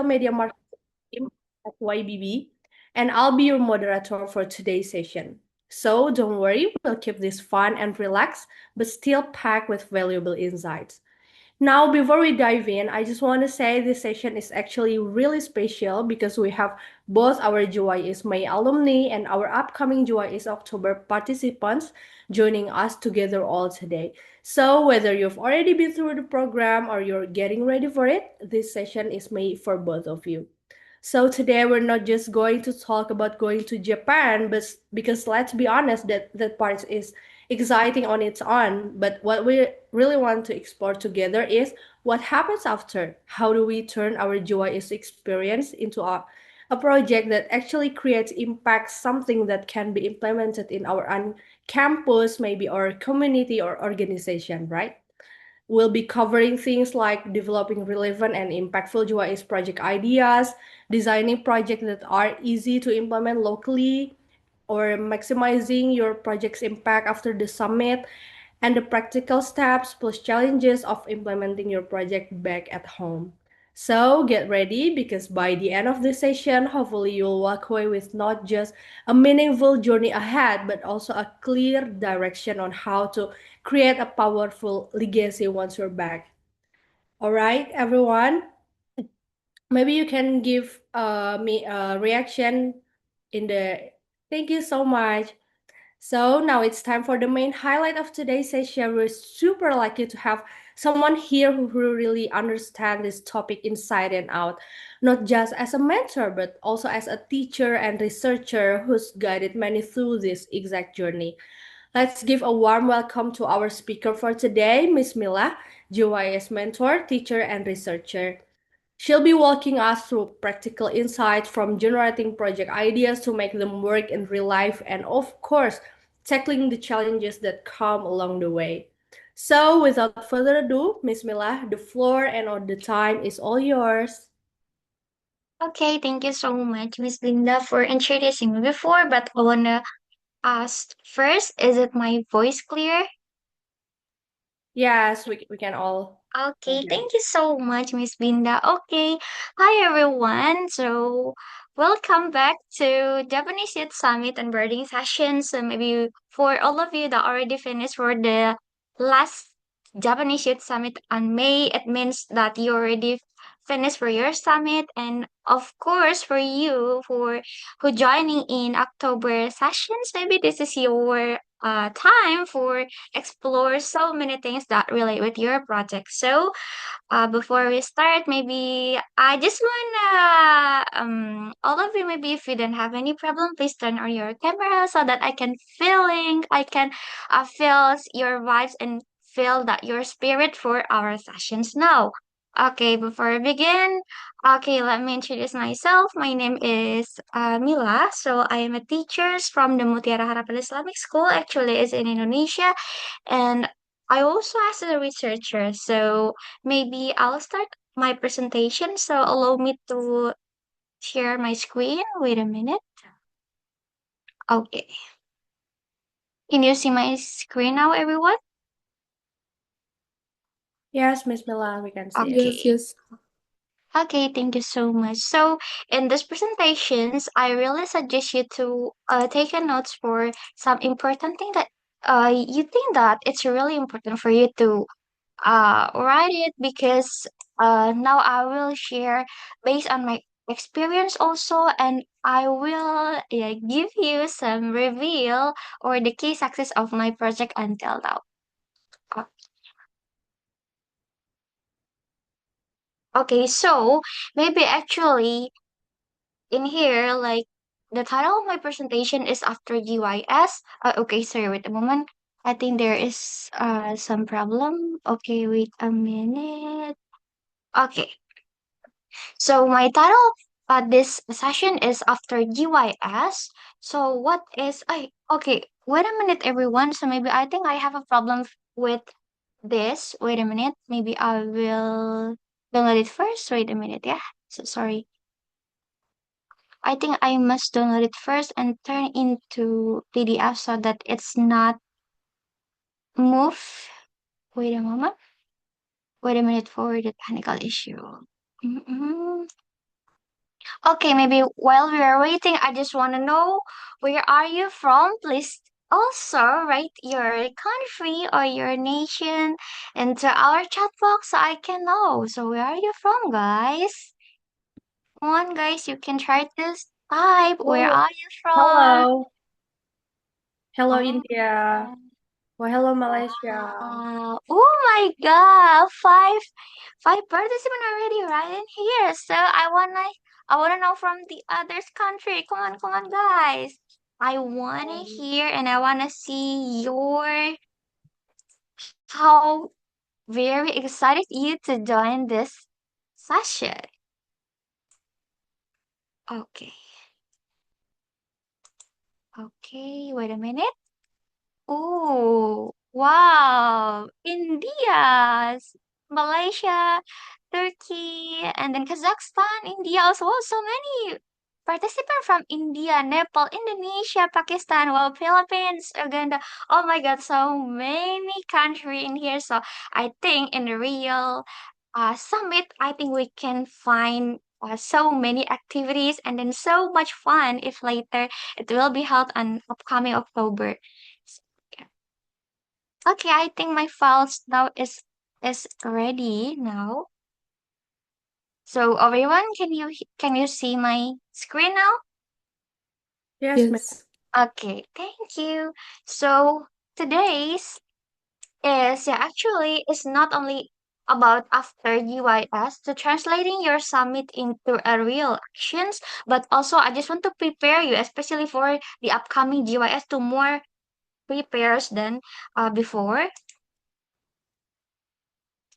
Digital Media Marketing Team at YBB, and I'll be your moderator for today's session. So don't worry, we'll keep this fun and relaxed, but still packed with valuable insights. Now, before we dive in, I just want to say this session is actually really special because we have both our GYS May alumni and our upcoming GYS October participants joining us together all today. So, whether you've already been through the program or you're getting ready for it, this session is made for both of you. So today we're not just going to talk about going to Japan, but because let's be honest, that part is exciting on its own. But what we really want to explore together is what happens after. How do we turn our GYS experience into a project that actually creates impact, something that can be implemented in our own campus, maybe our community or organization, right? We'll be covering things like developing relevant and impactful GYS project ideas, designing projects that are easy to implement locally, or maximizing your project's impact after the summit, and the practical steps plus challenges of implementing your project back at home. So get ready because by the end of the session, hopefully you'll walk away with not just a meaningful journey ahead, but also a clear direction on how to create a powerful legacy once you're back. All right, everyone. Maybe you can give me a reaction in the. Thank you so much. So now it's time for the main highlight of today's session. We're super lucky to have someone here who really understands this topic inside and out, not just as a mentor, but also as a teacher and researcher who's guided many through this exact journey. Let's give a warm welcome to our speaker for today, Miss Mila, GYS mentor, teacher, and researcher. She'll be walking us through practical insights from generating project ideas to make them work in real life and, of course, tackling the challenges that come along the way. So, without further ado, Miss Mila, the floor and all the time is all yours. Okay, thank you so much, Miss Linda, for introducing me before. But I wanna ask first, is it my voice clear? Yes, we can all Okay, hear you. thank you so much, Miss Linda. Okay, hi everyone. So welcome back to Japanese Youth Summit and Birding Session. So maybe for all of you that already finished for the last Japanese Youth Summit on May, it means that you already finished for your summit. And of course, for you who joining in October sessions, maybe this is your time for explore so many things that relate with your project. So, before we start, maybe I just wanna all of you, maybe if you don't have any problem, please turn on your camera so that I can feel your vibes and feel that your spirit for our sessions now. Okay, before we begin, okay, let me introduce myself. My name is Mila. So I am a teacher from the Mutiara Harapan Islamic School. Actually, it's in Indonesia, and I also as a researcher. So maybe I'll start my presentation. So allow me to share my screen. Wait a minute. Okay. Can you see my screen now, everyone? Yes, Miss Mila, we can see it. Yes, Okay. yes. Okay, thank you so much. So, in these presentations, I really suggest you to take a notes for some important thing that you think that it's really important for you to write it, because now I will share based on my experience also, and I will give you some reveal or the key success of my project until now. Uh, Okay, so maybe actually in here, like the title of my presentation is after GYS. Okay, sorry, wait a moment. I think there is some problem. Okay, wait a minute. Okay, so my title this session is after GYS. So what is I okay, wait a minute everyone. So maybe I think I have a problem with this. Wait a minute. Maybe I will download it first. Wait a minute, yeah. So sorry. I think I must download it first and turn into PDF so that it's not move. Wait a moment. Wait a minute for the technical issue. Mm-mm. Okay, maybe while we are waiting, I just want to know where are you from? Please also write your country or your nation into our chat box so I can know. So where are you from, guys? Come on, guys, you can try to type. Where Oh, are you from? hello. Hello, Oh, India. Oh, hello, Malaysia. oh my God, five participants already right in here. So I wanna know from the others country. Come on, guys. I wanna hear and I wanna see your how very excited you to join this session. Okay, okay, wait a minute. Oh, wow. India, Malaysia, Turkey, and then Kazakhstan, India also. Wow, so many participants from India, Nepal, Indonesia, Pakistan, well, Philippines, Uganda. Oh my God, so many country in here. So I think in the real summit, I think we can find so many activities and then so much fun if later it will be held on upcoming October. Yeah. Okay, I think my files now is ready now. So everyone, can you see my screen now? Yes, ma'am. Yes. Okay, thank you. So today's is yeah actually is not only about after UIS to translating your summit into a real actions, but also I just want to prepare you, especially for the upcoming GYS, to more prepares than before.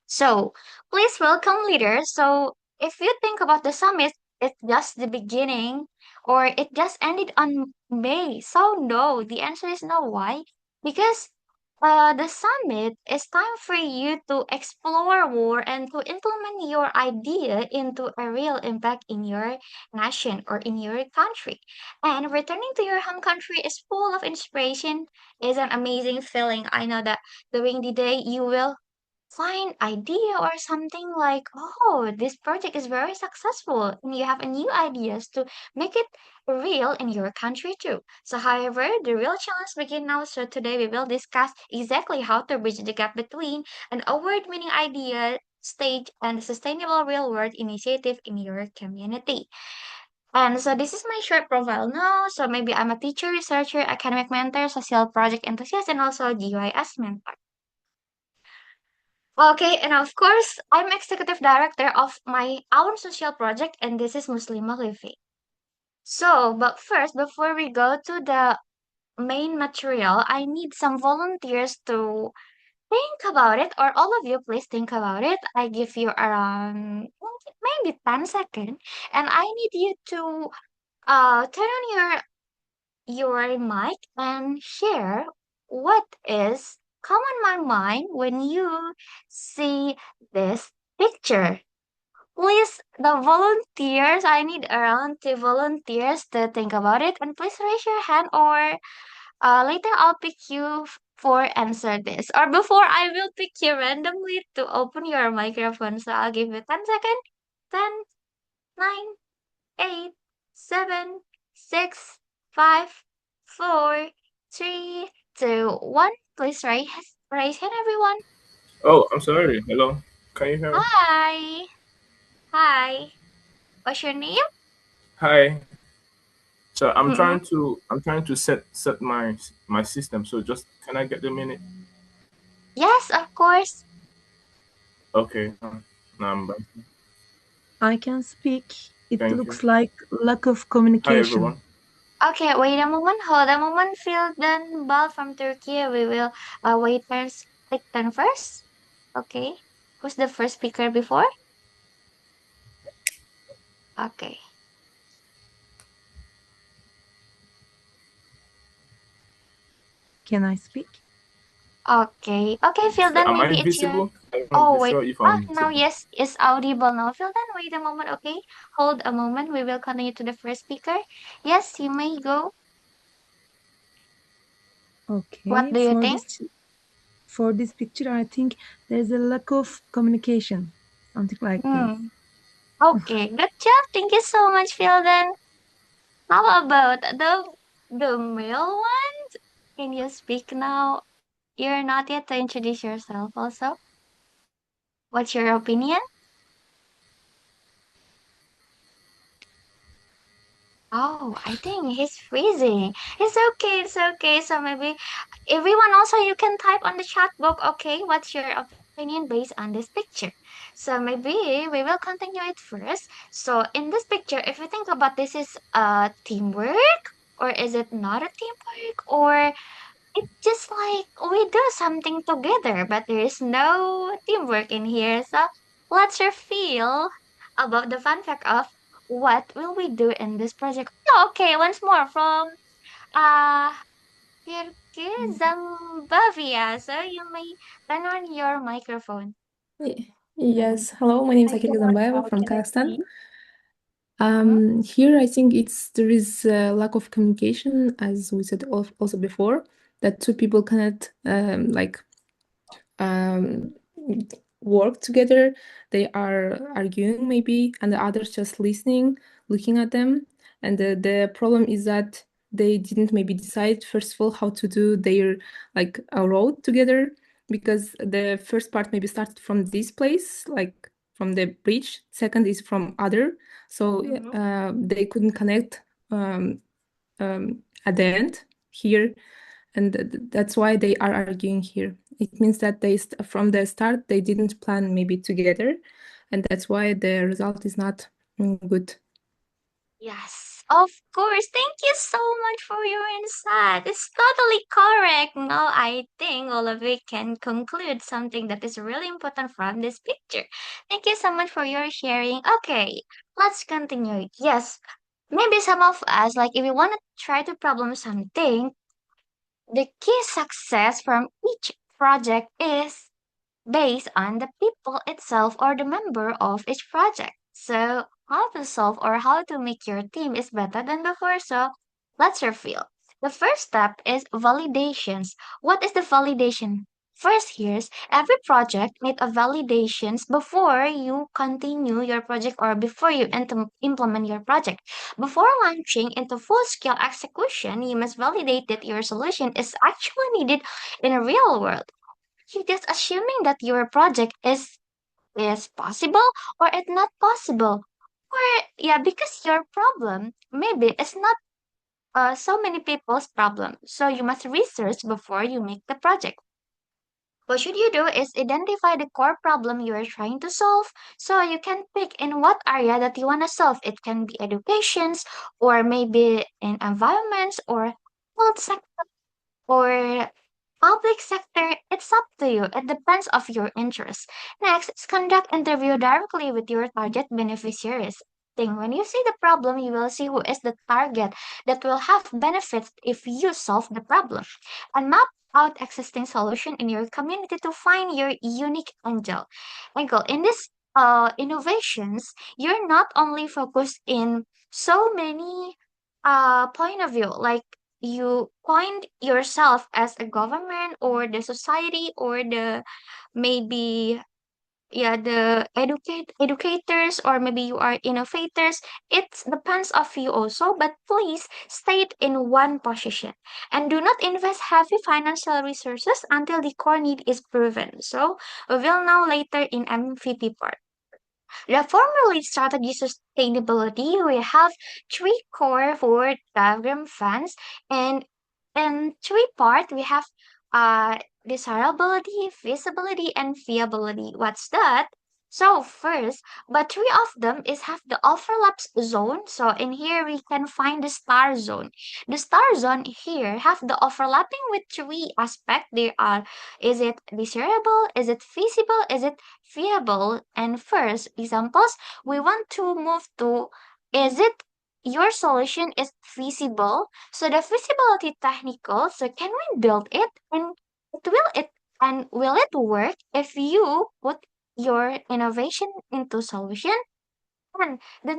So please welcome leaders. So if you think about the summit, it's just the beginning or it just ended on May. So no, the answer is no. Why? Because the summit is time for you to explore more and to implement your idea into a real impact in your nation or in your country. And returning to your home country is full of inspiration, is an amazing feeling. I know that during the day you will find idea or something like, oh, this project is very successful and you have a new ideas to make it real in your country too. So however, the real challenge begin now. So today we will discuss exactly how to bridge the gap between an award-winning idea stage and a sustainable real-world initiative in your community. And so this is my short profile now. So maybe I'm a teacher, researcher, academic mentor, social project enthusiast, and also GIS mentor. Okay, and of course, I'm executive director of my own social project, and this is Muslimah Living. So, but first, before we go to the main material, I need some volunteers to think about it, or all of you, please think about it. I give you around maybe 10 seconds, and I need you to turn on your mic and share what is come on my mind when you see this picture. Please, the volunteers, I need around 2 volunteers to think about it. And please raise your hand or later I'll pick you for answer this. Or before I will pick you randomly to open your microphone. So I'll give you 10 seconds. 10, 9, 8, 7, 6, 5, 4, 3, 2, 1. Please raise hand, everyone. Oh, I'm sorry. Hello. Can you hear me? Hi. Hi. What's your name? Hi. So Mm-mm. I'm trying to set my system. So just can I get the minute? Yes, of course. Okay. Now I'm back. I can speak. It Thank you. looks like lack of Hi communication. everyone. Okay, wait a moment. Hold a moment. Fildan Bal from Turkey. We will wait turns take turn first. Okay. Who's the first speaker before? Okay. Can I speak? Okay. Okay, So Fildan, am I maybe it's your. visible? I'm not Oh, be wait. sure if Ah, I'm now, visible. yes, it's audible now. Fildan, wait a moment, okay? Hold a moment. We will continue to the first speaker. Yes, you may go. What Okay. do you think? For this picture, I think there's a lack of communication, something like this. Hmm. Okay, good job. Thank you so much, Philden. How about the male ones? Can you speak now? You're not yet to introduce yourself also. What's your opinion? Oh, I think he's freezing. It's okay, it's okay. So maybe everyone also you can type on the chat box, okay, what's your opinion based on this picture? So maybe we will continue it first. So in this picture, if you think about this is a teamwork, or is it not a teamwork, or it's just like we do something together, but there is no teamwork in here. So let's reveal about the fun fact of what will we do in this project. Oh, okay, once more from uh Kirki Zambavia. So you may turn on your microphone. Yes, hello, my name is Akil Zambaeva from Kazakhstan. Here I think there is a lack of communication, as we said also before, that two people cannot um, work together. They are arguing maybe, and the others just listening, looking at them. And the problem is that they didn't maybe decide first of all how to do their a road together, because the first part maybe started from this place, like from the bridge. Second is from other, so they couldn't connect at the end here, and that's why they are arguing here. It means that from the start they didn't plan maybe together, and that's why the result is not good. Yes, of course. Thank you so much for your insight. It's totally correct. Now I think all of you can conclude something that is really important from this picture. Thank you so much for your sharing. Okay, let's continue. Yes, maybe some of us, like if we want to try to problem something, the key success from each project is based on the people itself or the member of each project. So how to solve or how to make your team is better than before. So let's reveal. The first step is validations. What is the validation? First, here's every project need a validations before you continue your project or before you implement your project. Before launching into full-scale execution, you must validate that your solution is actually needed in a real world. You're just assuming that your project is possible or it's not possible. Or yeah, because your problem maybe it's not so many people's problem. So you must research before you make the project. What should you do is identify the core problem you are trying to solve so you can pick in what area that you want to solve. It can be educations or maybe in environments or health sector or public sector, it's up to you. It depends of your interest. Next is conduct interview directly with your target beneficiaries. Think when you see the problem, you will see who is the target that will have benefits if you solve the problem. And map out existing solution in your community to find your unique angle. In this innovations, you're not only focused in so many point of view, like you point yourself as a government or the society or the maybe yeah the educators or maybe you are innovators. It depends of you also, but please stay in one position and do not invest heavy financial resources until the core need is proven. So we will now later in MVP part. The formula strategy sustainability, we have three core for diagram fans, and in three part we have desirability, feasibility, and viability. What's that? So first, but three of them is have the overlaps zone. So in here we can find the star zone. The star zone here have the overlapping with three aspect. There are, is it desirable? Is it feasible? Is it viable? And first examples, we want to move to, is it your solution is feasible? So the feasibility technical, so can we build it and will it work if you put your innovation into solution? And the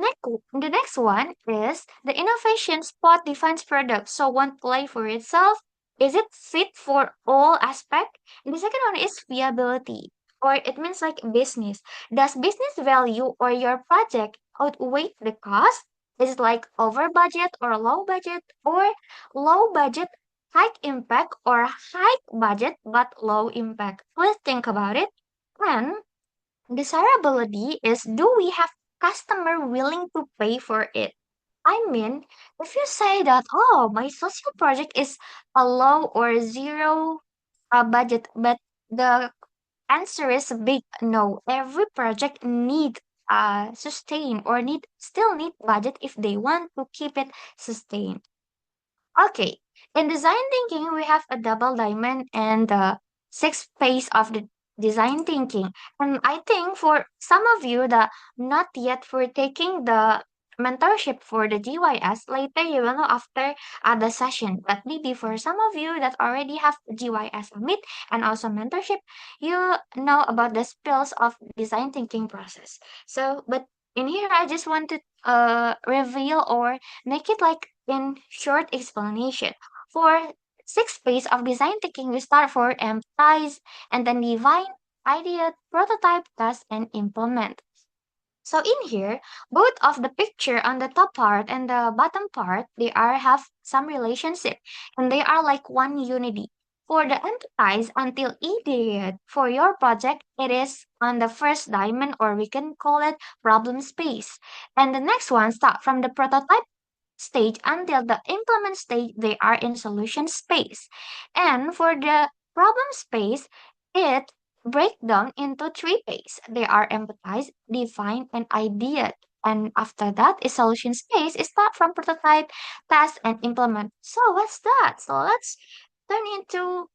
next one is the innovation spot defines product. So one play for itself. Is it fit for all aspect? And the second one is viability. or it means like business. Does business value or your project outweigh the cost? Is it like over budget or low budget, or low budget, high impact, or high budget but low impact? Let's think about it. And desirability is, do we have customer willing to pay for it? I mean, if you say that, oh, my social project is a low or zero budget, but the answer is a big no. Every project need sustain or need budget if they want to keep it sustained. Okay, in design thinking, we have a double diamond and the sixth phase of the design thinking. And I think for some of you that not yet for taking the mentorship for the GYS, later you will know after the session. But maybe for some of you that already have GYS meet and also mentorship, you know about the spills of design thinking process. So, but in here, I just want to reveal or make it like in short explanation. For six phase of design thinking, we start for empathize and then define, idea, prototype, test, and implement. So in here, both of the picture on the top part and the bottom part, they are have some relationship and they are like one unity. For the empathize until ideate for your project, it is on the first diamond or we can call it problem space. And the next one start from the prototype stage until the implement stage, they are in solution space. And for the problem space, it break down into three phases. They are empathize, define, and ideate. And after that is solution space. It start from prototype, test, and implement. So what's that? So let's turn into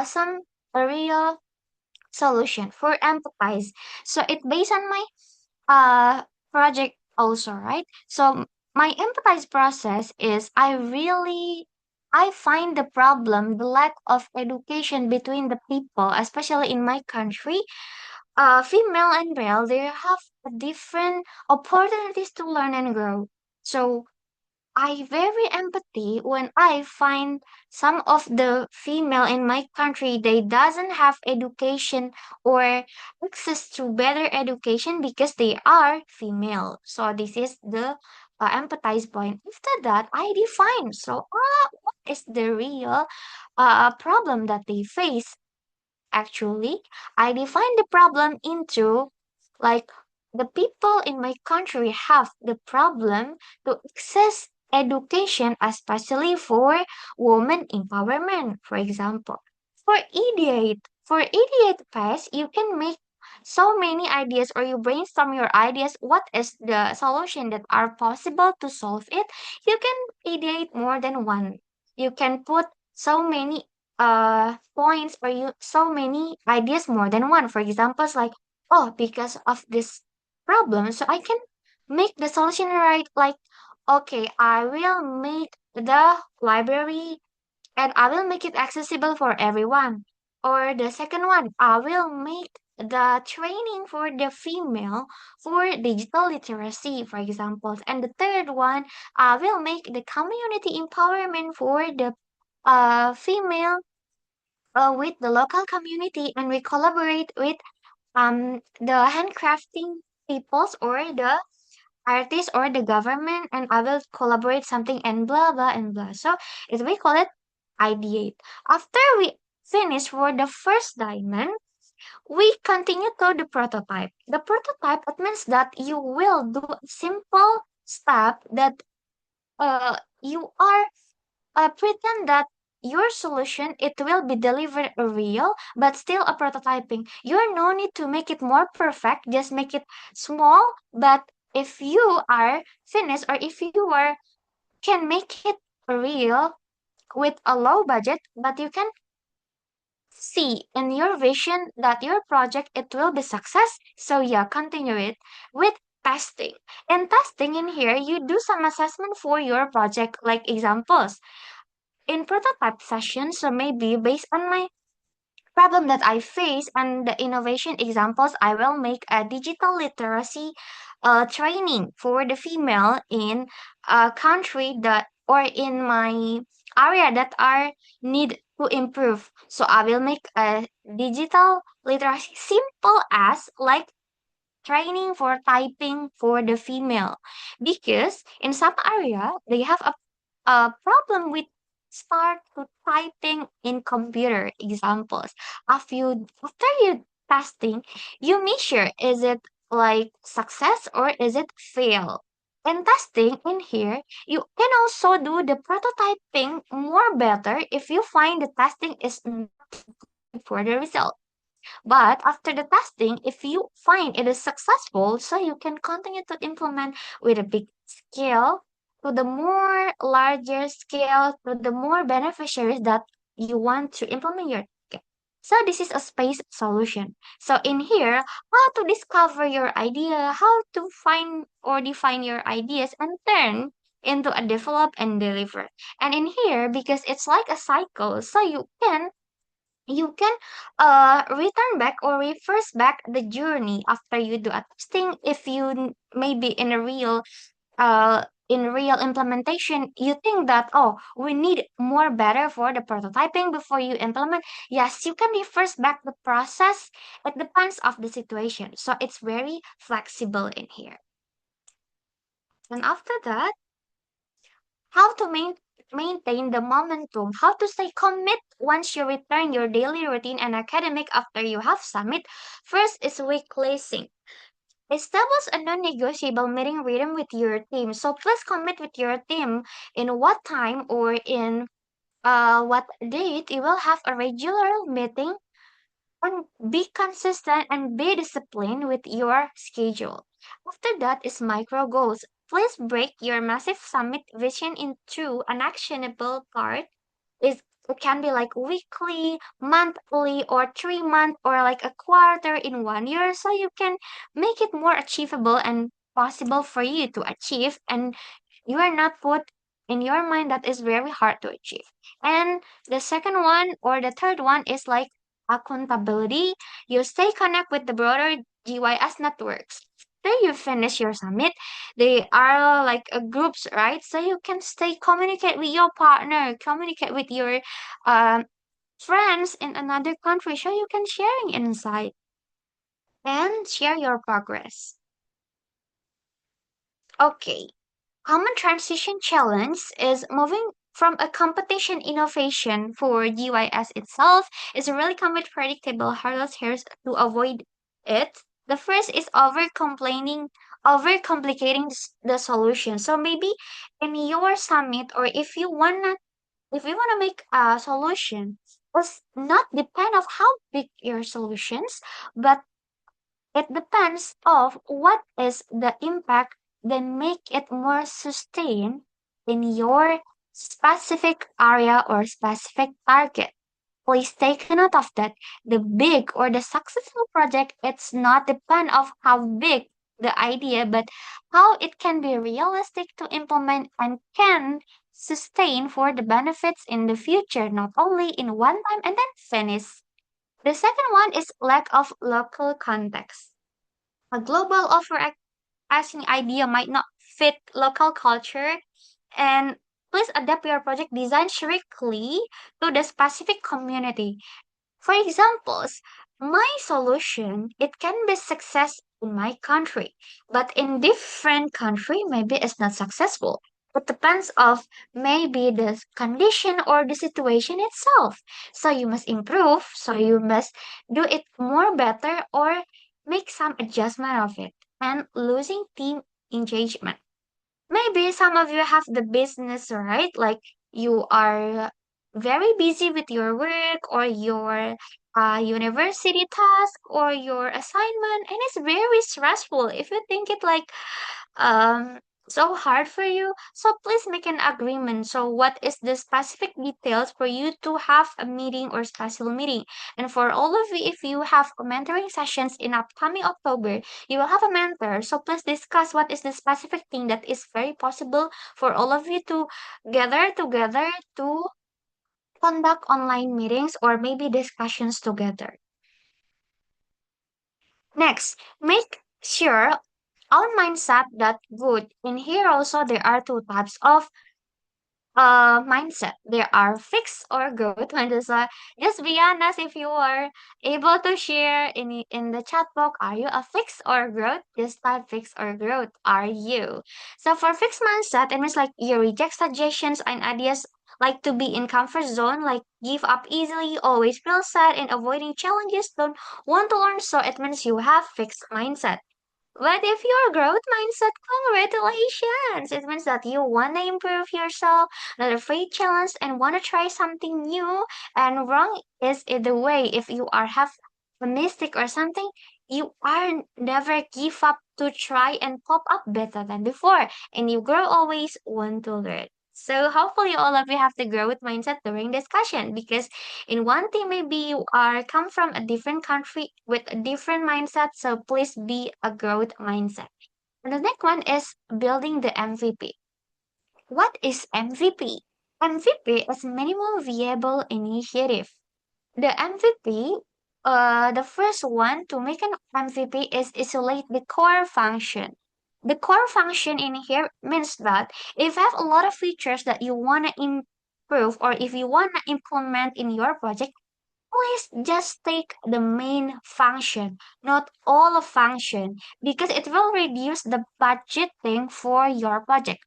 some real solution for empathize. So it based on my project also, right? So my empathize process is I find the problem, the lack of education between the people, especially in my country. Female and male, they have different opportunities to learn and grow. So I very empathy when I find some of the female in my country they doesn't have education or access to better education because they are female. So this is the empathize point. After that, I define. So what is the real problem that they face? Actually, I define the problem into like the people in my country have the problem to access education, especially for women empowerment, for example. For ideate phase, you can make so many ideas or you brainstorm your ideas. What is the solution that are possible to solve it? You can ideate more than one. You can put so many points or you so many ideas more than one. For examples like, oh, because of this problem, so I can make the solution right. Like, okay, I will make the library and I will make it accessible for everyone. Or the second one, I will make the training for the female for digital literacy, for example. And the third one, I will make the community empowerment for the female with the local community, and we collaborate with the handcrafting peoples or the artists or the government, and I will collaborate something and blah blah and blah. So it we call it ideate. After we finish for the first diamond, we continue to the prototype. The prototype, it means that you will do a simple step that you are pretend that your solution it will be delivered a real but still a prototyping. You're no need to make it more perfect, just make it small. But if you are finished or if you are can make it real with a low budget, but you can see in your vision that your project it will be success. So yeah, continue it with testing. In testing in here, you do some assessment for your project, like examples in prototype session. So maybe based on my problem that I face and the innovation examples, I will make a digital literacy training for the female in a country that or in my area that are need to improve. So I will make a digital literacy simple as like training for typing for the female, because in some area they have a problem with start to typing in computer examples. After you testing, you measure is it like success or is it fail. In testing in here, you can also do the prototyping more better if you find the testing is not good for the result. But after the testing, if you find it is successful, so you can continue to implement with a big scale to the more larger scale to the more beneficiaries that you want to implement your ticket. So this is a space solution. So in here, how to discover your idea, how to find or define your ideas and turn into a develop and deliver. And in here, because it's like a cycle, so you can return back or reverse back the journey after you do a testing. If you maybe in real implementation you think that, oh, we need more better for the prototyping before you implement, yes, you can reverse back the process. It depends of the situation, so it's very flexible in here. And after that, how to maintain the momentum, how to stay commit once you return your daily routine and academic after you have summit. First is weekly sync. Establish a non-negotiable meeting rhythm with your team. So please commit with your team in what time or in what date you will have a regular meeting, and be consistent and be disciplined with your schedule. After that is micro goals. Please break your massive summit vision into an actionable part. It can be like weekly, monthly, or 3 month, or like a quarter in 1 year, so you can make it more achievable and possible for you to achieve, and you are not put in your mind that is very hard to achieve. And the second one or the third one is like accountability. You stay connect with the broader GYS networks. After you finish your summit, they are like groups, right? So you can stay communicate with your partner, communicate with your um, friends in another country, so you can sharing insight and share your progress. Okay. Common transition challenge is moving from a competition innovation for GYS itself is really come with predictable hurdles here to avoid it. The first is over complicating the solution. So maybe in your summit, or if you wanna make a solution, it's not depend of how big your solutions, but it depends of what is the impact, then make it more sustained in your specific area or specific target. Please take note of that. The big or the successful project, it's not depend of how big the idea, but how it can be realistic to implement and can sustain for the benefits in the future, not only in one time and then finish. The second one is lack of local context. A global overarching idea might not fit local culture, and please adapt your project design strictly to the specific community. For examples, my solution, it can be success in my country, but in different country, maybe it's not successful. It depends of maybe the condition or the situation itself. So you must improve, so you must do it more better or make some adjustment of it. And losing team engagement. Maybe some of you have the business, right? Like you are very busy with your work or your university task or your assignment, and it's very stressful if you think it like um so hard for you. So please make an agreement. So what is the specific details for you to have a meeting or special meeting? And for all of you, if you have mentoring sessions in upcoming October, you will have a mentor. So please discuss what is the specific thing that is very possible for all of you to gather together to conduct online meetings or maybe discussions together. Next, make sure our mindset that good. In here also there are two types of mindset. There are fixed or growth mindset. So just be honest if you are able to share in the chat box. Are you a fixed or growth? Just type fixed or growth. Are you? So for fixed mindset, it means like you reject suggestions and ideas like to be in comfort zone, like give up easily, always feel sad, and avoiding challenges, don't want to learn. So it means you have fixed mindset. But if you're growth mindset, congratulations! It means that you want to improve yourself, not afraid challenge, and want to try something new. And wrong is the way if you are have a mistake or something, you are never give up to try and pop up better than before, and you grow always want to learn. So hopefully all of you have the growth mindset during discussion because in one thing maybe you are come from a different country with a different mindset, so please be a growth mindset. And the next one is building the MVP. What is MVP? MVP is minimum viable initiative. The MVP, the first one to make an MVP is isolate the core function. The core function in here means that if you have a lot of features that you want to improve or if you want to implement in your project, please just take the main function, not all of function, because it will reduce the budgeting for your project.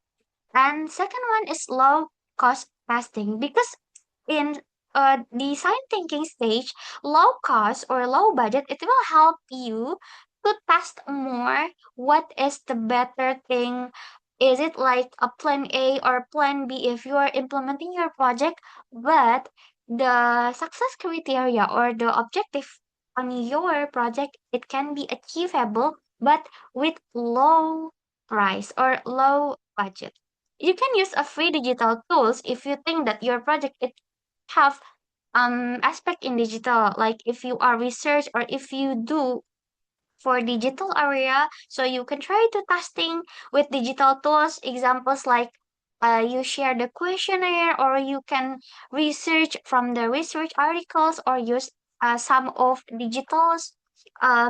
And second one is low cost testing because in design thinking stage, low cost or low budget, it will help you to test more what is the better thing. Is it like a plan A or plan B if you are implementing your project, but the success criteria or the objective on your project, it can be achievable, but with low price or low budget. You can use a free digital tools if you think that your project it have aspect in digital, like if you are research or if you do for digital area, so you can try to testing with digital tools, examples like you share the questionnaire or you can research from the research articles or use some of digital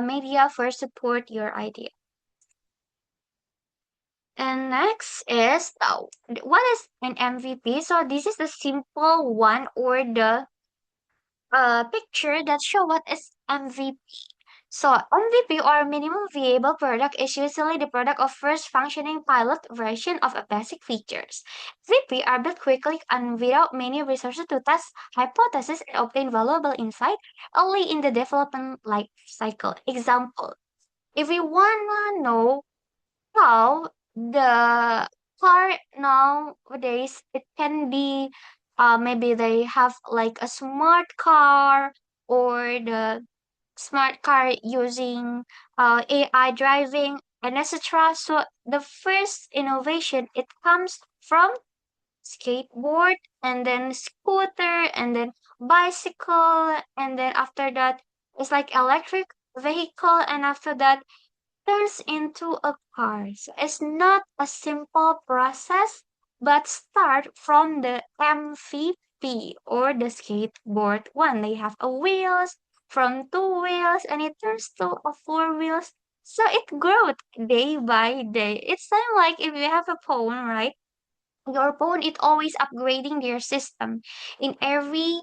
media for support your idea. And next is what is an MVP? So this is the simple one or the picture that show what is MVP. So MVP or minimum viable product is usually the product of first functioning pilot version of a basic features. MVP are built quickly and without many resources to test hypotheses and obtain valuable insight early in the development life cycle. Example, if we wanna know how the car nowadays it can be maybe they have like a smart car or the smart car using AI driving and etc. So the first innovation it comes from skateboard and then scooter and then bicycle and then after that it's like electric vehicle and after that turns into a car. So it's not a simple process, but start from the MVP or the skateboard one. They have a wheels from two wheels and it turns to a four wheels. So it grows day by day. It's same like if you have a phone, right? Your phone is always upgrading their system in every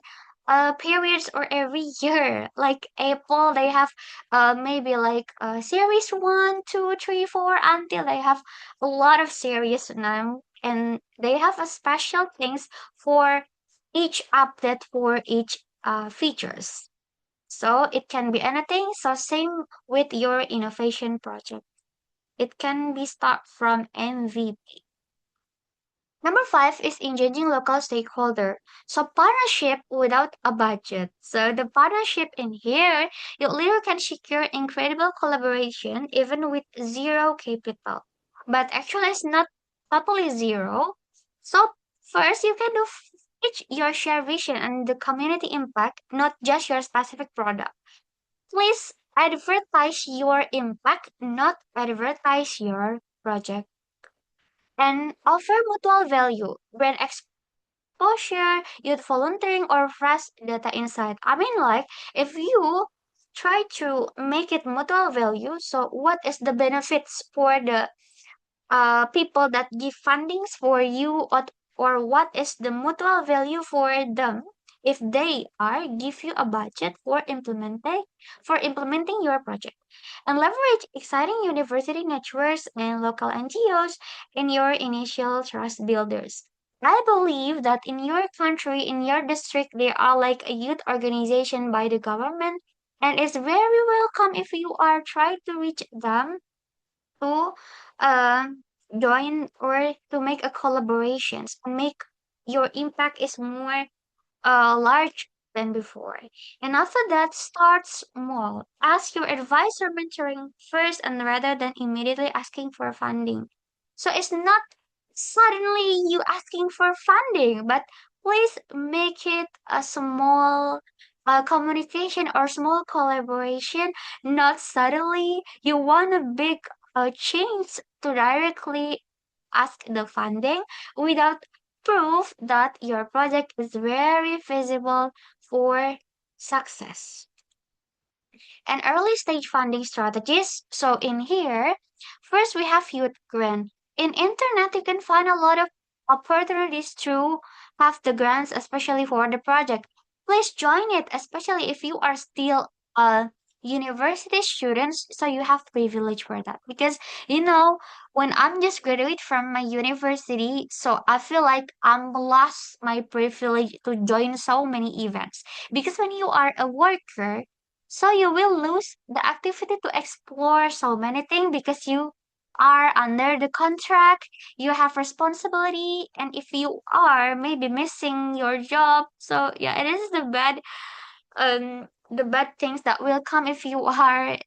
periods or every year. Like Apple, they have maybe like series 1, 2, 3, 4 until they have a lot of series now, and they have a special things for each update for each features. So it can be anything. So same with your innovation project. It can be start from MVP. Number five is engaging local stakeholder. So partnership without a budget. So the partnership in here, you literally can secure incredible collaboration even with zero capital. But actually it's not totally zero. So first you can do each your share vision and the community impact, not just your specific product. Please advertise your impact, not advertise your project and offer mutual value, brand exposure, youth volunteering, or fresh data insight. I mean, like, if you try to make it mutual value, so what is the benefits for the people that give fundings for you or what is the mutual value for them if they are give you a budget for implementing your project, and leverage exciting university networks and local NGOs in your initial trust builders. I believe that in your country, in your district, there are like a youth organization by the government, and it's very welcome if you are trying to reach them to uh, join or to make a collaborations and make your impact is more large than before. And after that, start small. Ask your advisor mentoring first and rather than immediately asking for funding. So it's not suddenly you asking for funding, but please make it a small communication or small collaboration, not suddenly you want a big change to directly ask the funding without prove that your project is very feasible for success. And early stage funding strategies. So in here, first we have youth grant. In internet, you can find a lot of opportunities to have the grants, especially for the project. Please join it, especially if you are still a university students, so you have privilege for that. Because when I'm just graduate from my university, so I feel like I'm lost my privilege to join so many events. Because when you are a worker, so you will lose the activity to explore so many things because you are under the contract, you have responsibility, and if you are maybe missing your job, so yeah, it is the bad things that will come if you are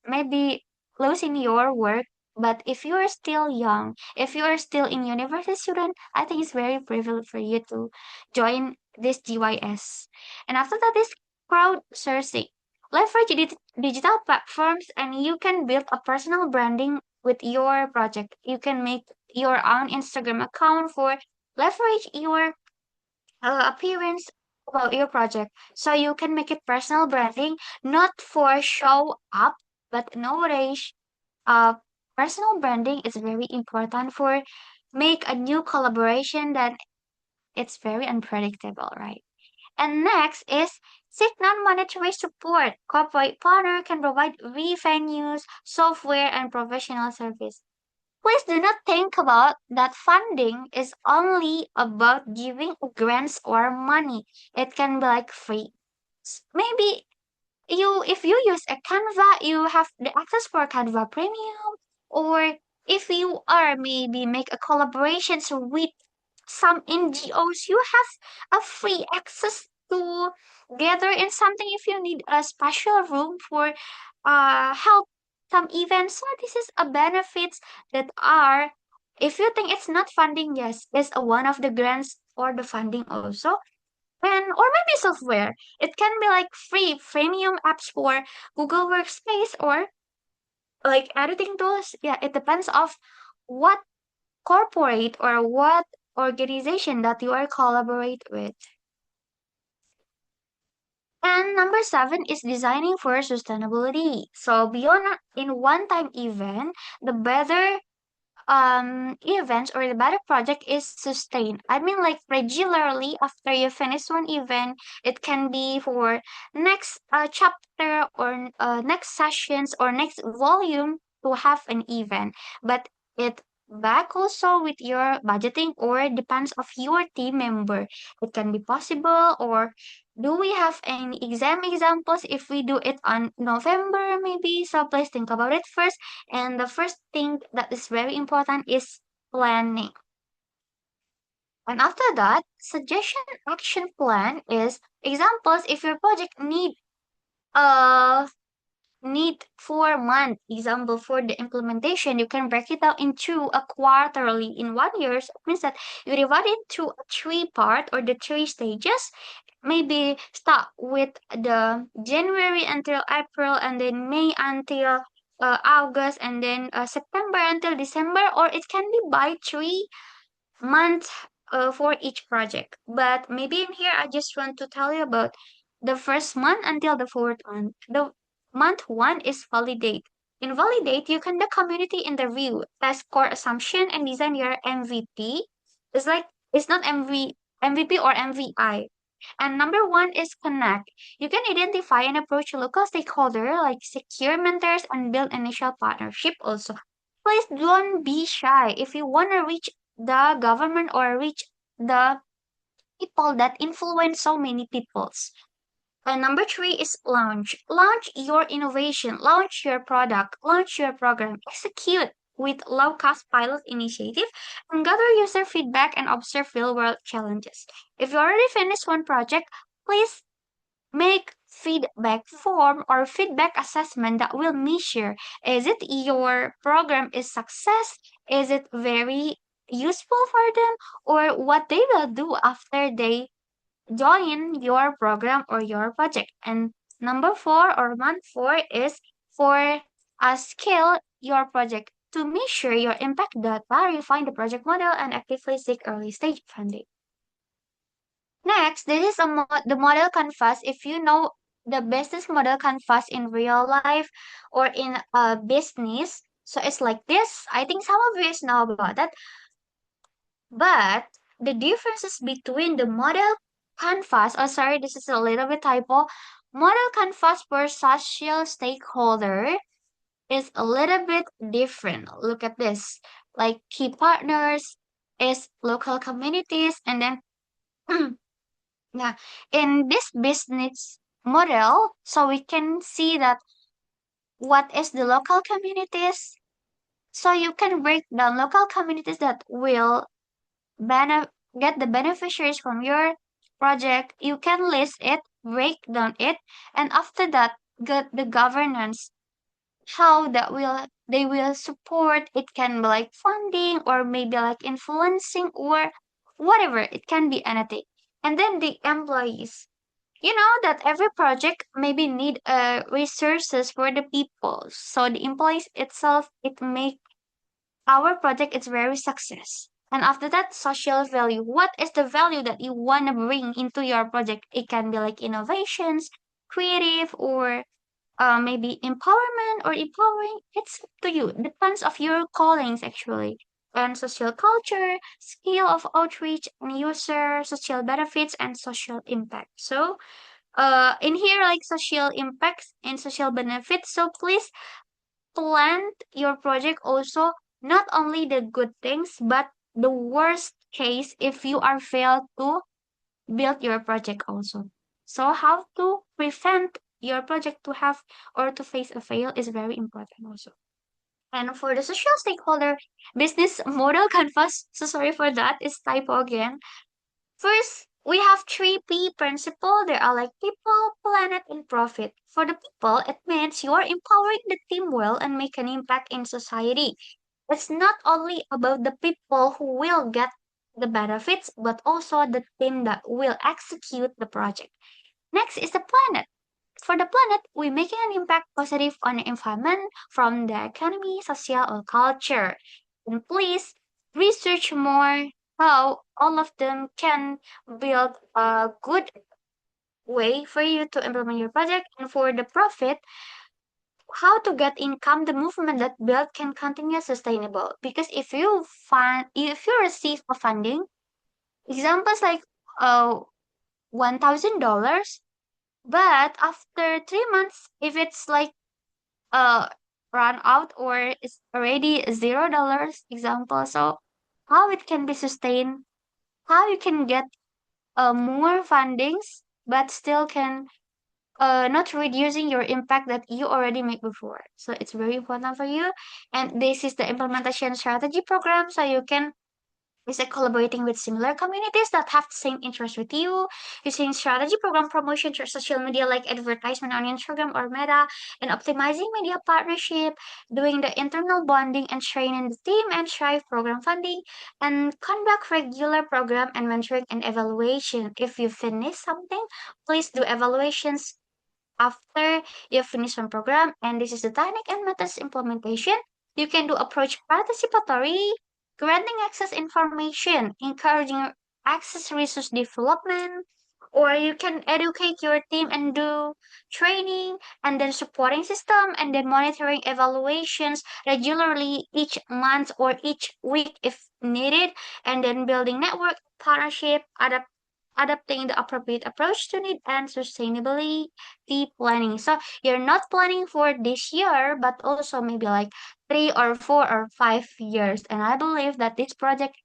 maybe losing your work. But if you are still young, if you are still in university student, I think it's very privileged for you to join this GYS. And after that is crowdsourcing. Leverage digital platforms and you can build a personal branding with your project. You can make your own Instagram account for leverage your appearance about your project. So you can make it personal branding, not for show up, but nowadays, personal branding is very important for make a new collaboration that it's very unpredictable, right? And next is seek non-monetary support. Corporate partner can provide venues, software, and professional service. Please do not think about that funding is only about giving grants or money. It can be like free. Maybe if you use a Canva, you have the access for Canva Premium, or if you are maybe make a collaborations with some NGOs, you have a free access to gather in something if you need a special room for help some events. So this is a benefits that are, if you think it's not funding, yes, it's a one of the grants or the funding also. And or maybe software. It can be like free premium apps for Google Workspace or like editing tools. Yeah, it depends of what corporate or what organization that you are collaborate with. And number 7 is designing for sustainability. So beyond in one-time event, the better events or the better project is sustained. I mean like regularly after you finish one event, it can be for next chapter or next sessions or next volume to have an event. But it back also with your budgeting or depends of your team member. It can be possible, or do we have any examples if we do it on November maybe? So please think about it first. And the first thing that is very important is planning. And after that, suggestion action plan is examples if your project uh need 4 months. Example for the implementation, you can break it out into a quarterly in 1 year. So it means that you divide it into a 3 part or the 3 stages. Maybe start with the January until April, and then May until August, and then September until December, or it can be by 3 months for each project. But maybe in here, I just want to tell you about the first month until the fourth month. The month 1 is validate. In validate, you conduct community interview, test core assumption, and design your MVP. It's like It's not MVP or MVI. And number one is connect. You can identify and approach local stakeholder like secure mentors and build initial partnership also. Please don't be shy. If you want to reach the government or reach the people that influence so many peoples. And number three is launch. Launch your innovation, launch your product, launch your program, execute with low-cost pilot initiative, and gather user feedback and observe real-world challenges. If you already finished one project, please make feedback form or feedback assessment that will measure, is it your program is success, is it very useful for them, or what they will do after they join your program or your project. And number four or month four is for a scale your project to measure your impact data, refine the project model, and actively seek early stage funding. Next, this is the model canvas. If you know the business model canvas in real life or in a business, so it's like this. I think some of you know about that. But the differences between the model canvas, oh sorry, this is a little bit typo. Model canvas for social stakeholder is a little bit different. Look at this. Like key partners is local communities, and then yeah, in this business model, so we can see that what is the local communities. So you can break down local communities that will get the beneficiaries from your project. You can list it, break down it, and after that, get the governance, how that will they will support. It can be like funding or maybe like influencing or whatever. It can be anything. And then the employees. You know that every project maybe need resources for the people. So the employees itself, it make our project is very success. And after that, social value. What is the value that you want to bring into your project? It can be like innovations, creative, or maybe empowerment or empowering. It's up to you. Depends of your callings actually. And social culture, skill of outreach and user, social benefits, and social impact. So, in here like social impacts and social benefits. So please plan your project also not only the good things but the worst case if you are failed to build your project also. So how to prevent your project to have or to face a fail is very important also. And for the social stakeholder business model canvas, so sorry for that, it's typo again. First, we have 3P principle. There are like people, planet, and profit. For the people, it means you are empowering the team well and make an impact in society. It's not only about the people who will get the benefits, but also the team that will execute the project. Next is the planet. For the planet, we making an impact positive on the environment from the economy, social, or culture. And please research more how all of them can build a good way for you to implement your project. And for the profit, how to get income, the movement that build can continue sustainable. Because if you receive a funding, examples like $1,000, but after 3 months, if it's like uh run out or it's already $0 example, so how it can be sustained, how you can get more fundings but still can not reducing your impact that you already made before. So it's very important for you. And this is the implementation strategy program, so you can is it collaborating with similar communities that have the same interest with you, using strategy program promotion through social media like advertisement on Instagram or Meta, and optimizing media partnership, doing the internal bonding and training the team and Strive program funding, and conduct regular program and mentoring and evaluation. If you finish something, please do evaluations after you finish one program. And this is the technique and methods implementation. You can do approach participatory, granting access information, encouraging access resource development, or you can educate your team and do training and then supporting system and then monitoring evaluations regularly each month or each week if needed, and then building network, partnership, adapting the appropriate approach to need, and sustainability planning. So you're not planning for this year, but also maybe like 3 or 4 or 5 years. And I believe that this project,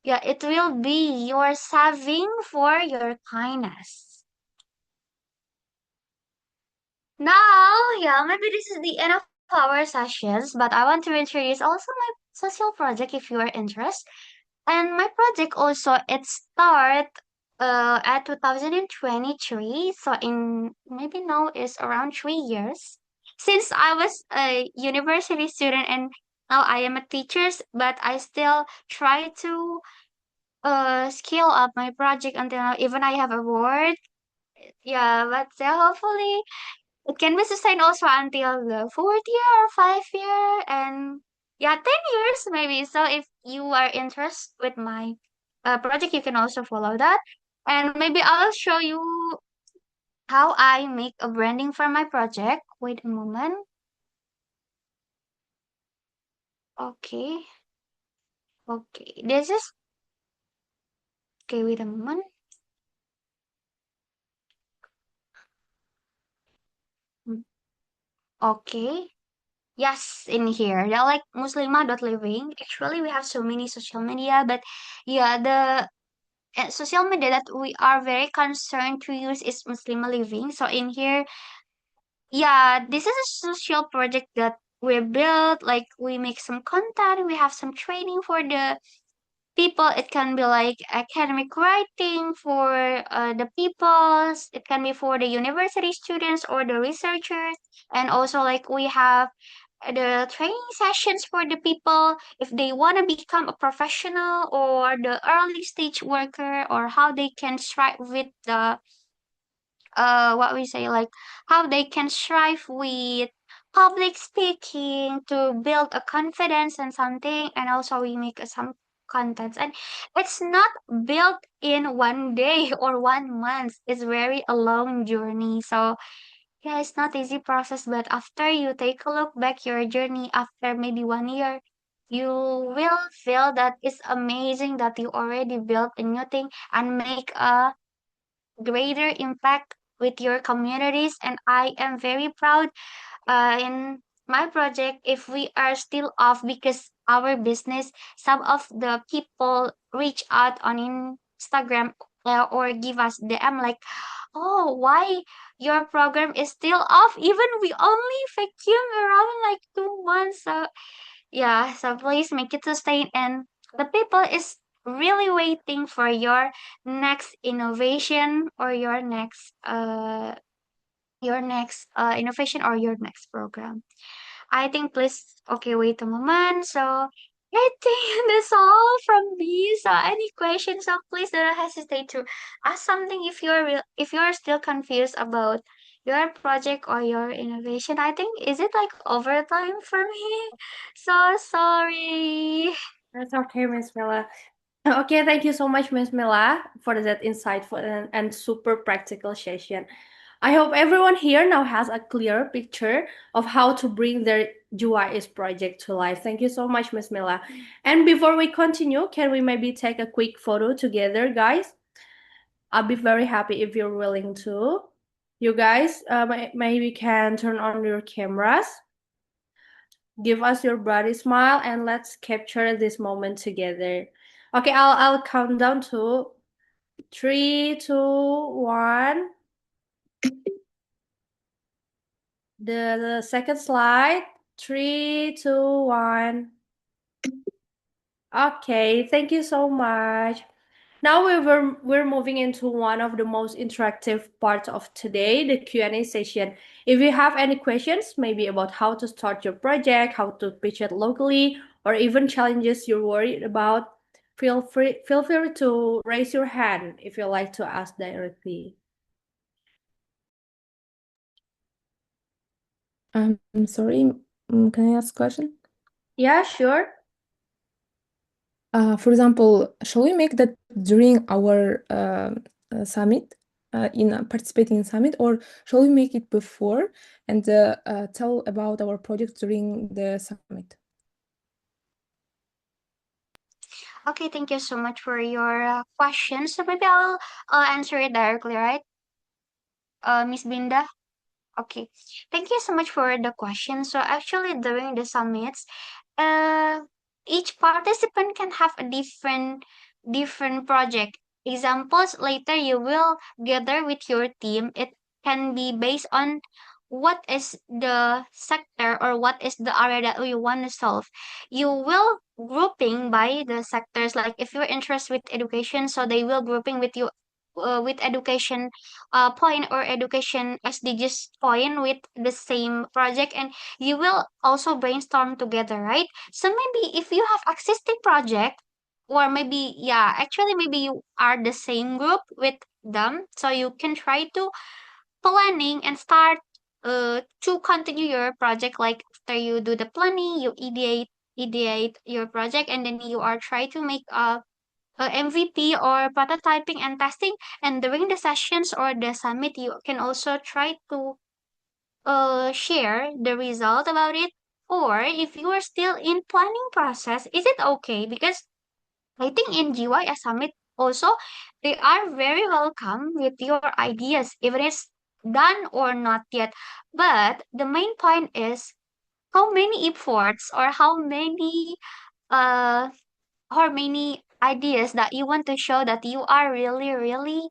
yeah, it will be your saving for your kindness. Now, yeah, maybe this is the end of our sessions, but I want to introduce also my social project if you are interested. And my project also, it start at 2023. So in maybe now is around 3 years. Since I was a university student and now I am a teacher, but I still try to scale up my project until now. Even I have award. Yeah, but hopefully it can be sustained also until the fourth year or 5 year and yeah, 10 years maybe. So if you are interested with my project, you can also follow that. And maybe I'll show you how I make a branding for my project. Wait a moment. Okay. Okay. This is okay. Wait a moment. Hmm, okay. Yes, in here. They're like Muslimah.living. Actually, we have so many social media, but yeah, the social media that we are very concerned to use is Muslimah Living. So in here, yeah, this is a social project that we built. Like we make some content, we have some training for the people. It can be like academic writing for the peoples. It can be for the university students or the researchers. And also like we have the training sessions for the people if they want to become a professional or the early stage worker or how they can strive with the what we say like how they can strive with public speaking to build a confidence and something. And also we make some contents, and it's not built in one day or 1 month. It's very a long journey. So yeah, it's not easy process, but after you take a look back your journey after maybe 1 year, you will feel that it's amazing that you already built a new thing and make a greater impact with your communities. And I am very proud in my project if we are still off because our business, some of the people reach out on Instagram or give us DM like, oh, why your program is still off? Even we only vacuum around like 2 months. So yeah, so please make it sustain. And the people is really waiting for your next innovation or your next innovation or your next program. I think please, okay, wait a moment. So I think that's all from me. So any questions, so please don't hesitate to ask something if if you're still confused about your project or your innovation. I think is it like overtime for me? So sorry. That's okay, Miss Mela. Okay, thank you so much, Miss Mela, for that insightful and super practical session. I hope everyone here now has a clear picture of how to bring their GYS project to life. Thank you so much, Miss Mela. And before we continue, can we maybe take a quick photo together, guys? I'll be very happy if you're willing to. You guys, maybe can turn on your cameras. Give us your bloody smile and let's capture this moment together. Okay, I'll count down to 3, 2, 1. The second slide. 3, 2, 1. Okay, thank you so much. Now we're moving into one of the most interactive parts of today, the Q&A session. If you have any questions, maybe about how to start your project, how to pitch it locally, or even challenges you're worried about, feel free to raise your hand if you like to ask directly. I'm sorry, can I ask a question? Yeah, sure. For example, shall we make that during our summit, participating in summit, or shall we make it before and tell about our project during the summit? Okay, thank you so much for your question. So maybe I'll answer it directly, right? Miss Binda? Okay. Thank you so much for the question. So actually during the summits, uh, each participant can have a different project. Examples later you will gather with your team. It can be based on what is the sector or what is the area that you want to solve. You will grouping by the sectors. Like if you're interested with education, so they will grouping with you with education point or education SDGs point with the same project, and you will also brainstorm together, right? So maybe if you have existing project, or maybe yeah, actually maybe you are the same group with them, so you can try to planning and start to continue your project. Like after you do the planning, you ideate your project, and then you are try to make a MVP or prototyping and testing. And during the sessions or the summit, you can also try to share the result about it. Or if you are still in planning process, is it okay? Because I think in GYS Summit also, they are very welcome with your ideas, even it's done or not yet. But the main point is how many efforts uh or many ideas that you want to show that you are really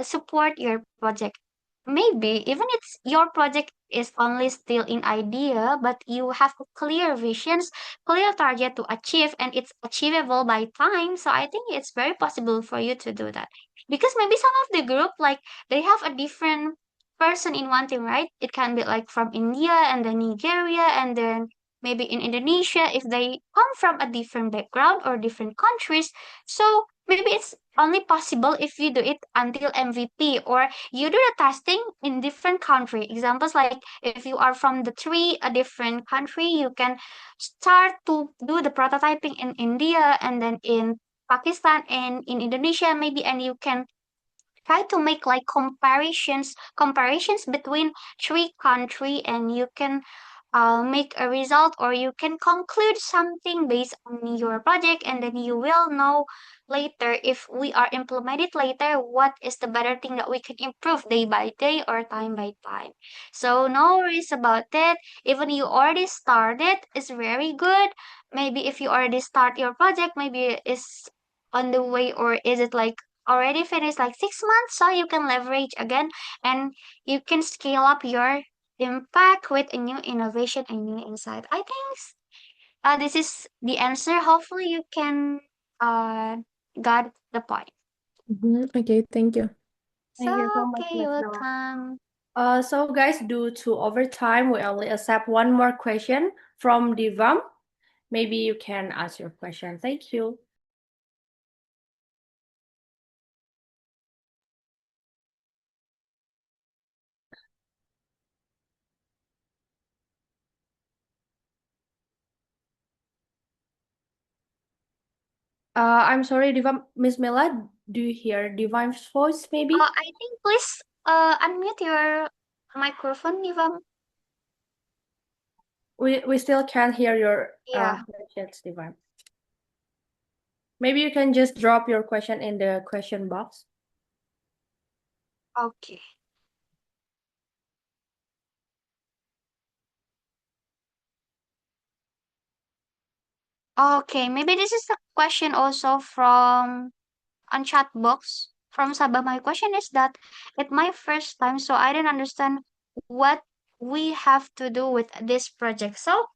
support your project. Maybe even it's your project is only still in idea, but you have a clear visions, clear target to achieve, and it's achievable by time. So I think it's very possible for you to do that. Because maybe some of the group, like they have a different person in one team, right? It can be like from India and then Nigeria and then maybe in Indonesia if they come from a different background or different countries. So maybe it's only possible if you do it until MVP, or you do the testing in different country. Examples like if you are from the three a different country, you can start to do the prototyping in India and then in Pakistan and in Indonesia maybe, and you can try to make like comparisons between three country, and you can make a result, or you can conclude something based on your project, and then you will know later if we are implemented later what is the better thing that we can improve day by day or time by time. So no worries about it. Even you already started is very good. Maybe if you already start your project, maybe it's on the way, or is it like already finished like 6 months, so you can leverage again, and you can scale up your impact with a new innovation and new insight. I think this is the answer. Hopefully you can uh got the point. Okay, thank you. So Thank you so much, okay, Miss you're Noah. welcome. So guys, due to overtime, we only accept one more question from Divam. Maybe you can ask your question. Thank you. I'm sorry, Divam. Miss Mela, do you hear Divam's voice maybe? I think please unmute your microphone, Nivam. We still can't hear your Yeah. questions, Divam. Maybe you can just drop your question in the question box. Okay. Okay, maybe this is a question also from on chat box from Sabah. My question is that it's my first time, so I didn't understand what we have to do with this project. So,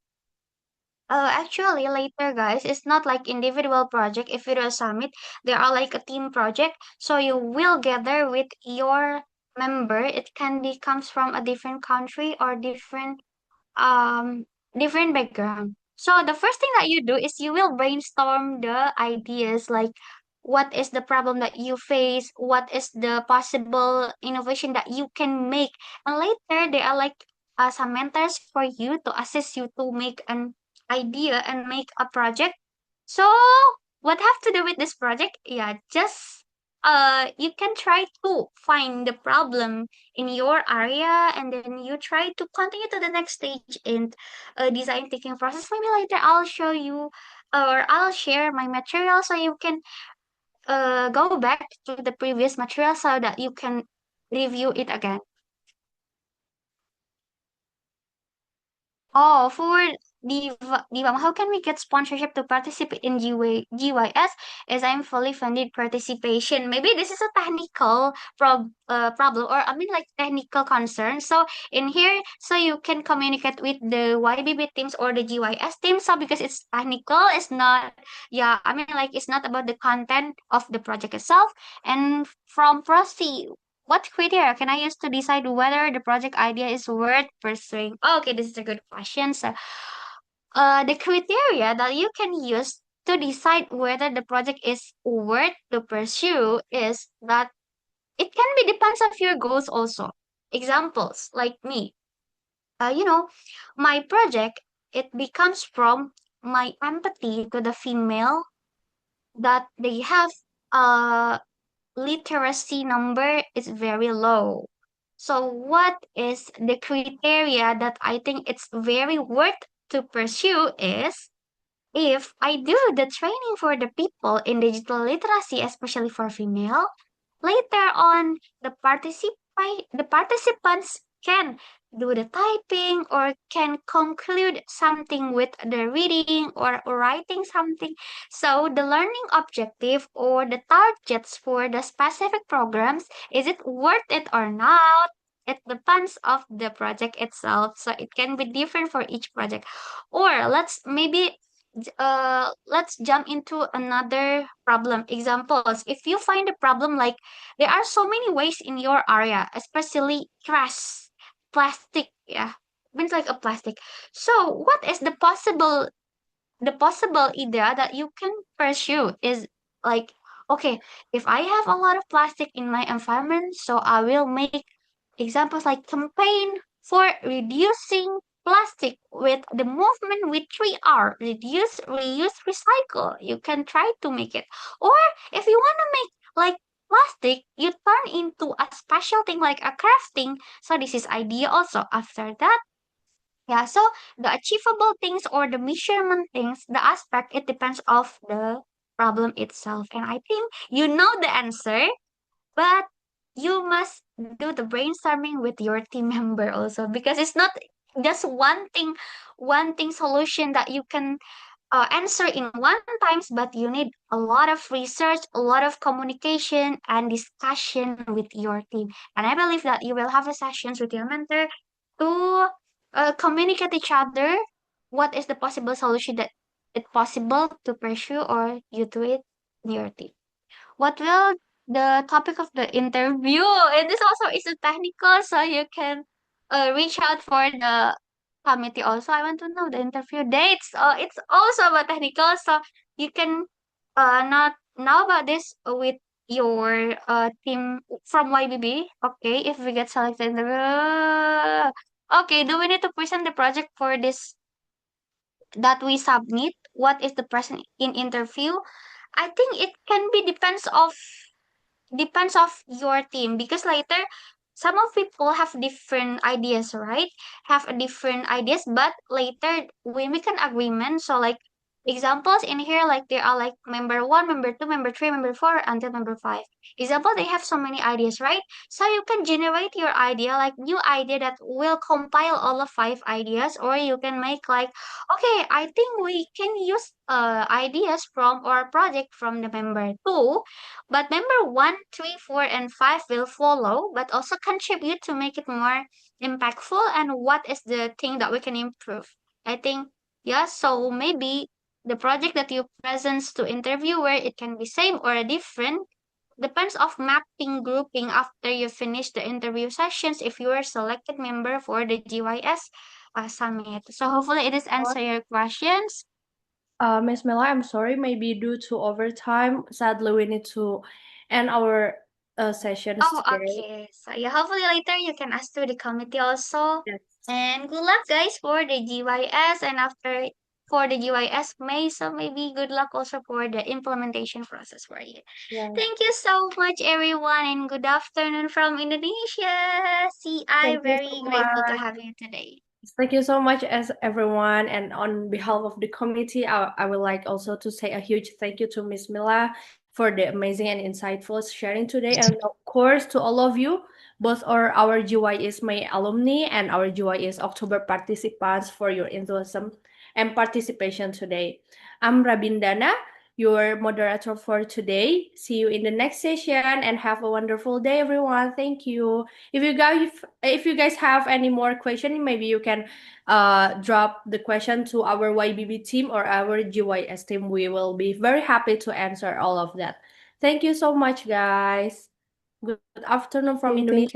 actually, later, guys, it's not like individual project. If you do a summit, they are like a team project. So you will gather with your member. It can be comes from a different country or um different background. So the first thing that you do is you will brainstorm the ideas, like what is the problem that you face, what is the possible innovation that you can make, and later there are like some mentors for you to assist you to make an idea and make a project. So what have to do with this project? Yeah, just you can try to find the problem in your area, and then you try to continue to the next stage in design thinking process. Maybe later I'll show you or I'll share my material so you can go back to the previous material so that you can review it again. Oh, for Diva, how can we get sponsorship to participate in GYS? As I'm fully funded participation. Maybe this is a technical problem, or I mean like technical concern. So in here, so you can communicate with the YBB teams or the GYS team. So because it's technical, it's not, yeah, I mean like it's not about the content of the project itself. And from Prosti, what criteria can I use to decide whether the project idea is worth pursuing? Oh, okay, this is a good question. So, the criteria that you can use to decide whether the project is worth to pursue is that it can be depends of your goals also. Examples like me, you know, my project it becomes from my empathy to the female that they have uh literacy number is very low. So what is the criteria that I think it's very worth to pursue is if I do the training for the people in digital literacy, especially for female, later on the participants can do the typing or can conclude something with the reading or writing something. So the learning objective or the targets for the specific programs, is it worth it or not? It depends of the project itself. So it can be different for each project. Or let's jump into another problem examples. If you find a problem like there are so many waste in your area, especially trash, plastic, yeah, means like a plastic. So what is the possible idea that you can pursue is like, okay, if I have a lot of plastic in my environment, so I will make examples like campaign for reducing plastic with the movement with 3R, reduce, reuse, recycle. You can try to make it. Or if you want to make like plastic, you turn into a special thing like a crafting. So this is idea also. After that, yeah, so the achievable things or the measurement things, the aspect, it depends of the problem itself. And I think you know the answer, but you must do the brainstorming with your team member also because it's not just one thing solution that you can answer in one times, but you need a lot of research, a lot of communication and discussion with your team. And I believe that you will have a sessions with your mentor to communicate each other what is the possible solution that it's possible to pursue or you do it in your team. What will the topic of the interview? And this also is a technical, so you can reach out for the committee also. I want to know the interview dates. It's also about technical, so you can not know about this with your team from YBB. Okay, if we get selected. Okay, do we need to present the project for this that we submit? What is the present in interview? I think it can be depends of your team because later some of people have different ideas, right? Have a different ideas, but later we make an agreement. So like examples in here, like there are like member one, member two, member three, member four, until member five. Example, they have so many ideas, right? So you can generate your idea, like new idea that will compile all of five ideas, or you can make like, okay, I think we can use ideas from or project from the member two, but member one, three, four, and five will follow, but also contribute to make it more impactful. And what is the thing that we can improve? I think, yeah, so maybe the project that you present to interviewer, it can be same or different. Depends of mapping grouping after you finish the interview sessions if you are selected member for the GYS summit. So hopefully it is answer your questions. Miss Mela, I'm sorry, maybe due to overtime, sadly we need to end our sessions Oh, today. okay. So yeah, hopefully later you can ask to the committee also. Yes. And good luck guys for the GYS and after for the GYS May. So maybe good luck also for the implementation process for you. Yeah. Thank you so much everyone and good afternoon from Indonesia. See, I'm Thank you very so grateful to much. have you today. Thank you so much, as everyone. And on behalf of the committee, I would like also to say a huge thank you to Miss Mila for the amazing and insightful sharing today. And of course, to all of you, both our GYS May alumni and our GYS October participants for your enthusiasm and participation today. I'm Rabindana, your moderator for today. See you in the next session and have a wonderful day, everyone. Thank you. If you guys have any more question, maybe you can drop the question to our YBB team or our GYS team. We will be very happy to answer all of that. Thank you so much, guys. Good afternoon from Okay, thank Indonesia.